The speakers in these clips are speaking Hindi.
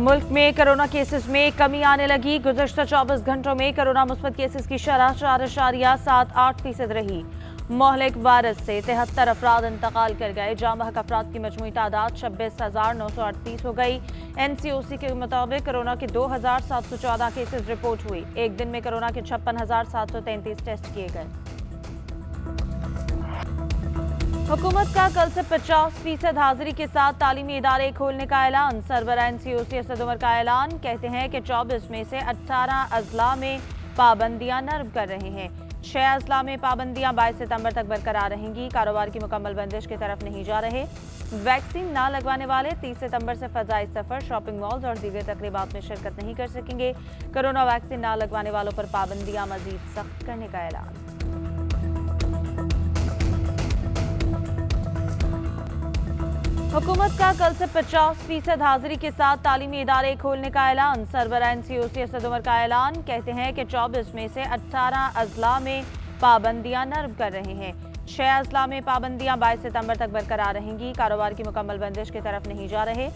मुल्क में कोरोना केसेस में कमी आने लगी। गुज़श्ता 24 घंटों में कोरोना मुस्बत केसेस की शरह 4.78% रही। मोहलिक वायरस से 73 अफराद इंतकाल कर गए। जामबहक अफराद की मजमूई तादाद 26,938 हो गई। NCOC के मुताबिक कोरोना के 2,714 केसेस रिपोर्ट हुई। एक दिन में कोरोना के 56,733 टेस्ट किए गए। हुकूमत का कल से 50% हाजिरी के साथ तालीमी इदारे खोलने का ऐलान। सरबराह NCOC असद उमर का ऐलान। कहते हैं कि 24 में से 18 अजला में पाबंदियां नरम कर रहे हैं। 6 अजला में पाबंदियां 22 सितंबर तक बरकरार रहेंगी। कारोबार की मुकम्मल बंदिश की तरफ नहीं जा रहे। वैक्सीन ना लगवाने वाले 30 सितंबर से फजाई सफर, शॉपिंग मॉल्स और दीगर तकरीबात में शिरकत नहीं कर सकेंगे। कोरोना वैक्सीन ना लगवाने वालों पर पाबंदियां मजीद सख्त करने का ऐलान। हुकूमत का कल से 50% हाजिरी के साथ तालीमी इदारे खोलने का ऐलान। सरबराह NCOC असद उमर का ऐलान। कहते हैं कि 24 में से 18 अजला में पाबंदियां नरम कर रहे हैं। 6 अजला में पाबंदियां 22 सितंबर तक बरकरार रहेंगी। कारोबार की मुकम्मल बंदिश की तरफ नहीं जा रहे।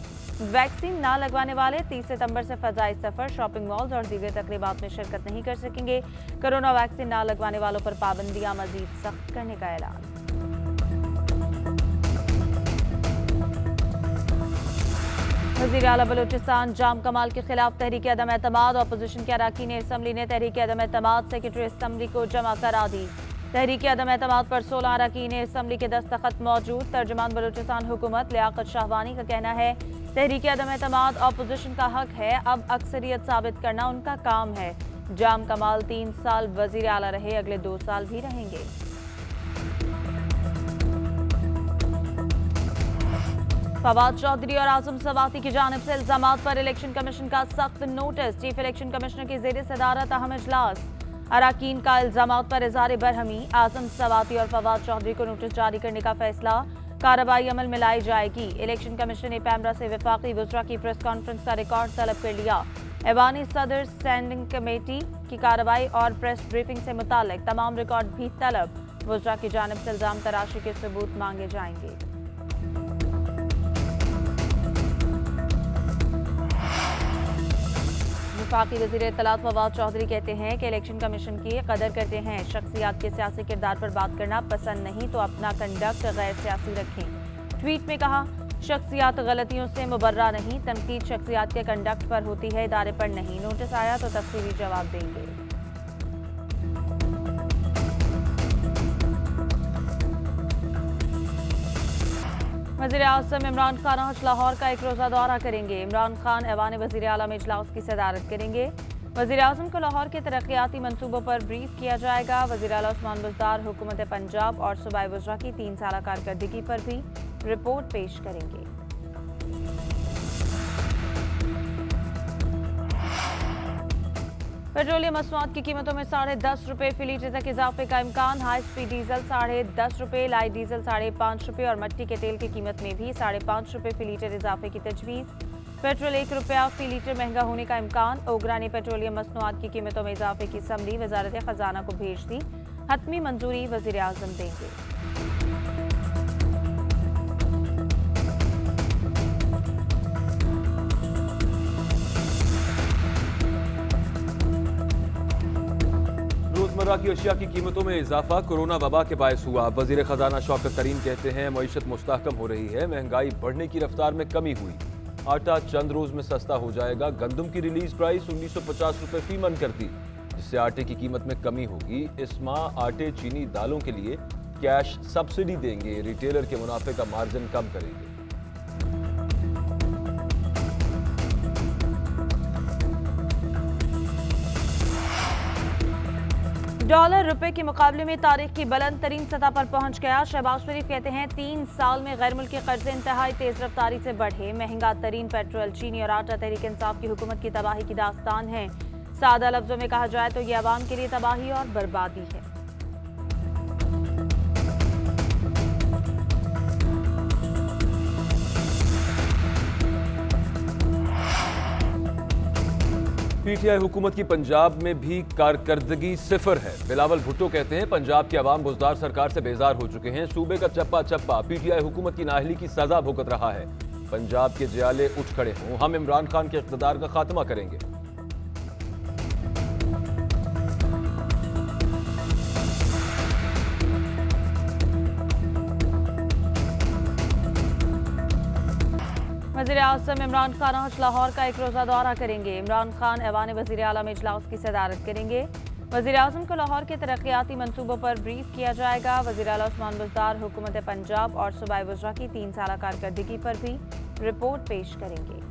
वैक्सीन ना लगवाने वाले 30 सितंबर से फजाई सफर, शॉपिंग मॉल्स और दीगर तकरीबात में शिरकत नहीं कर सकेंगे। कोरोना वैक्सीन ना लगवाने वालों पर पाबंदियां मजीद सख्त करने का ऐलान। वज़ीर आला बलूचिस्तान जाम कमाल के खिलाफ तहरीक अदम एतमाद। अपोजिशन के अरकान असम्बली ने तहरीक अदम एतमाद सेक्रेटरी असम्बली को जमा करा दी। तहरीक अदम एतमाद पर 16 अरकान असम्बली के दस्तखत मौजूद। तर्जमान बलूचिस्तान हुकूमत लियाकत शाहवानी का कहना है तहरीक अदम एतमाद अपोजिशन का हक है, अब अक्सरियत साबित करना उनका काम है। जाम कमाल 3 साल वज़ीर आला रहे, अगले 2 साल भी रहेंगे। फवाद चौधरी और आजम सवाती की जानिब से इल्जामात पर इलेक्शन कमीशन का सख्त नोटिस। चीफ इलेक्शन कमिश्नर की ज़ेर सदारत अहम इजलास। अरकान का इल्जामात पर इज़हार बरहमी। आजम सवाती और फवाद चौधरी को नोटिस जारी करने का फैसला। कार्रवाई अमल में लाई जाएगी। इलेक्शन कमीशन ने पैमरा से वफाकी वज़रा की प्रेस कॉन्फ्रेंस का रिकॉर्ड तलब कर लिया। ऐवानी सदर स्टैंडिंग कमेटी की कार्रवाई और प्रेस ब्रीफिंग से मुताल्लिक तमाम रिकॉर्ड भी तलब। वज़रा की जानिब से इल्जाम तराशी के सबूत मांगे जाएंगे। वफाकी वज़ीर इत्तलात फवाद चौधरी कहते हैं कि इलेक्शन कमीशन की कदर करते हैं। शख्सियात के सियासी किरदार पर बात करना पसंद नहीं तो अपना कंडक्ट गैर सियासी रखें। ट्वीट में कहा, शख्सियात गलतियों से मुबर्रा नहीं, तनकीद शख्सियात के कंडक्ट पर होती है, इदारे पर नहीं। नोटिस आया तो तफसीली जवाब देंगे। वज़ीर आज़म इमरान खान आज लाहौर का एक रोज़ा दौरा करेंगे। इमरान खान ऐवान वज़ीर आला में इजलास की सदारत करेंगे। वज़ीर आज़म को लाहौर के तरक्याती मंसूबों पर ब्रीफ किया जाएगा। वज़ीर आला उस्मान बुज़दार हुकूमत पंजाब और सूबाई वज़रा की 3 साला कारकर्दगी पर भी रिपोर्ट पेश करेंगे। पेट्रोलियम मसनूआत की कीमतों में 10.5 रुपये फी लीटर तक इजाफे का इम्कान। हाई स्पीड डीजल 10.5 रुपये, लाइट डीजल 5.5 रुपये और मट्टी के तेल की कीमत में भी 5.5 रुपये फी लीटर इजाफे की तजवीज़। पेट्रोल 1 रुपया फी लीटर महंगा होने का इम्कान। ओगरा ने पेट्रोलियम मसनूआत की कीमतों में इजाफे की समरी वजारत खजाना को भेज दी। हतमी मंजूरी वज़ीर आज़म देंगे। रोजमर्रा की अशिया की कीमतों में इजाफा कोरोना वबा के बायस हुआ। वजीर खजाना शौकत तरीन कहते हैं मईशत मुस्तहकम हो रही है, महंगाई बढ़ने की रफ्तार में कमी हुई। आटा चंद रोज में सस्ता हो जाएगा। गंदम की रिलीज प्राइस 1950 रुपये फी मन कर दी, जिससे आटे की कीमत में कमी होगी। इस माह आटे, चीनी, दालों के लिए कैश सब्सिडी देंगे। रिटेलर के मुनाफे का मार्जिन कम करेंगे। डॉलर रुपए के मुकाबले में तारीख की बुलंद तरीन सतह पर पहुंच गया। शहबाज शरीफ कहते हैं 3 साल में गैर मुल्की कर्जे इंतहाई तेज रफ्तारी से बढ़े। महंगा तरीन पेट्रोल, चीनी और आटा तहरीक इंसाफ की हुकूमत की तबाही की दास्तान है। सादा लफ्जों में कहा जाए तो ये अवाम के लिए तबाही और बर्बादी है। पीटीआई हुकूमत की पंजाब में भी कारकर्दगी सिफर है। बिलावल भुट्टो कहते हैं पंजाब के अवाम बुज़दार सरकार से बेजार हो चुके हैं। सूबे का चप्पा चप्पा पीटीआई हुकूमत की नाअहली की सजा भुगत रहा है। पंजाब के जियाले उठ खड़े हों, हम इमरान खान के इक़्तिदार का खात्मा करेंगे। वज़ीर-ए-आज़म इमरान खान आज लाहौर का एक रोज़ा दौरा करेंगे। इमरान खान ऐवान वज़ीर आला में इजलास की सदारत करेंगे। वज़ीर-ए-आज़म को लाहौर के तरक्याती मंसूबों पर ब्रीफ किया जाएगा। वज़ीर आला उस्मान बुज़दार हुकूमत पंजाब और सूबाई वज़रा की 3 साला कारकर्दगी पर भी रिपोर्ट पेश करेंगे।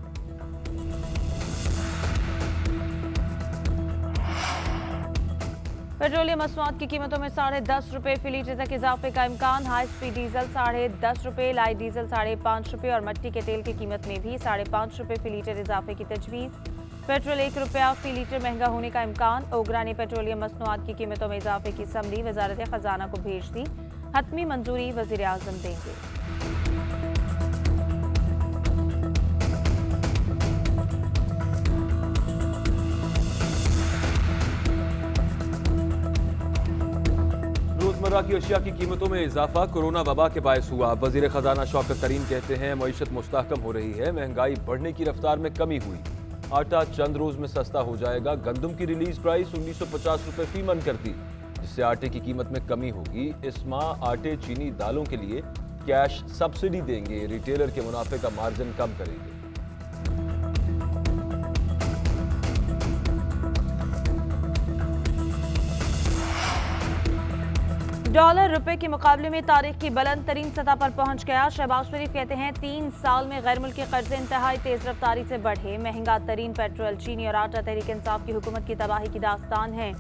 पेट्रोलियम मसनूआत की कीमतों में ₹10.5 फी लीटर तक इजाफे का इम्कान। High speed diesel ₹10.5, light diesel ₹5.5 और मट्टी के तेल की कीमत में भी ₹5.5 फी लीटर इजाफे की तजवीज़। पेट्रोल ₹1 फी लीटर महंगा होने का इम्कान। ओगरा ने पेट्रोलियम मसनूआत की कीमतों में इजाफे की समरी वजारत खजाना को भेज दी। हतमी मंजूरी वज़ीर-ए-आज़म देंगे। रोजमर्रा की अशिया की कीमतों में इजाफा कोरोना वबा के बायस हुआ। वजीर खजाना शौकत तरीन कहते हैं मईशत मुस्तहकम हो रही है, महंगाई बढ़ने की रफ्तार में कमी हुई। आटा चंद रोज में सस्ता हो जाएगा। गंदम की रिलीज प्राइस ₹1950 फी मन कर दी, जिससे आटे की कीमत में कमी होगी। इस माह आटे, चीनी, दालों के लिए कैश सब्सिडी देंगे। रिटेलर के मुनाफे का मार्जिन कम करेंगे। डॉलर रुपए के मुकाबले में तारीख की बुलंद तरीन सतह पर पहुंच गया। शहबाज शरीफ कहते हैं 3 साल में गैर मुल्की कर्जे इंतहाई तेज रफ्तारी से बढ़े। महंगा तरीन पेट्रोल, चीनी और आटा तहरीक इंसाफ की हुकूमत की तबाही की दास्तान है।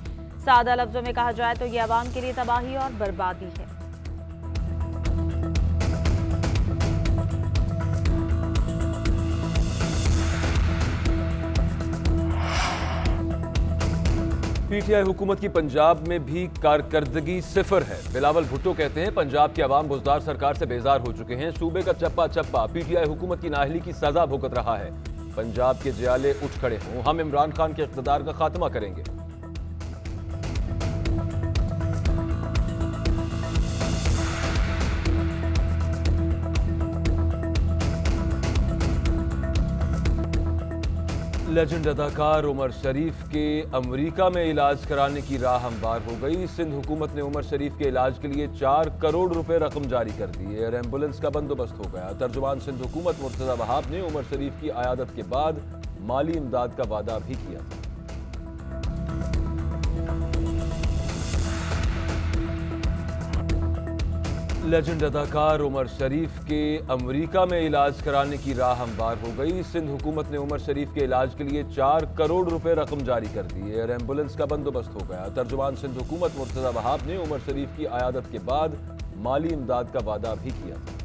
सादा लफ्जों में कहा जाए तो ये अवाम के लिए तबाही और बर्बादी है। पीटीआई हुकूमत की पंजाब में भी कारकर्दगी सिफर है। बिलावल भुट्टो कहते हैं पंजाब के अवाम बुज़दार सरकार से बेजार हो चुके हैं। सूबे का चप्पा चप्पा पीटीआई हुकूमत की नाअहली की सजा भुगत रहा है। पंजाब के जियाले उठ खड़े हों, हम इमरान खान के इक़्तिदार का खात्मा करेंगे। लेजेंड अदाकार उमर शरीफ के अमेरिका में इलाज कराने की राह हमवार हो गई। सिंध हुकूमत ने उमर शरीफ के इलाज के लिए 4 करोड़ रुपए रकम जारी कर दी। एयर एम्बुलेंस का बंदोबस्त हो गया। तर्जुमान सिंध हुकूमत मुर्तज़ा वहाब ने उमर शरीफ की आयादत के बाद माली इमदाद का वादा भी किया था। लेजेंड अदाकार उमर शरीफ के अमेरिका में इलाज कराने की राह हमवार हो गई। सिंध हुकूमत ने उमर शरीफ के इलाज के लिए 4 करोड़ रुपए रकम जारी कर दी। एयर एम्बुलेंस का बंदोबस्त हो गया। तर्जुमान सिंध हुकूमत मुर्तज़ा वहाब ने उमर शरीफ की आयादत के बाद माली इमदाद का वादा भी किया था।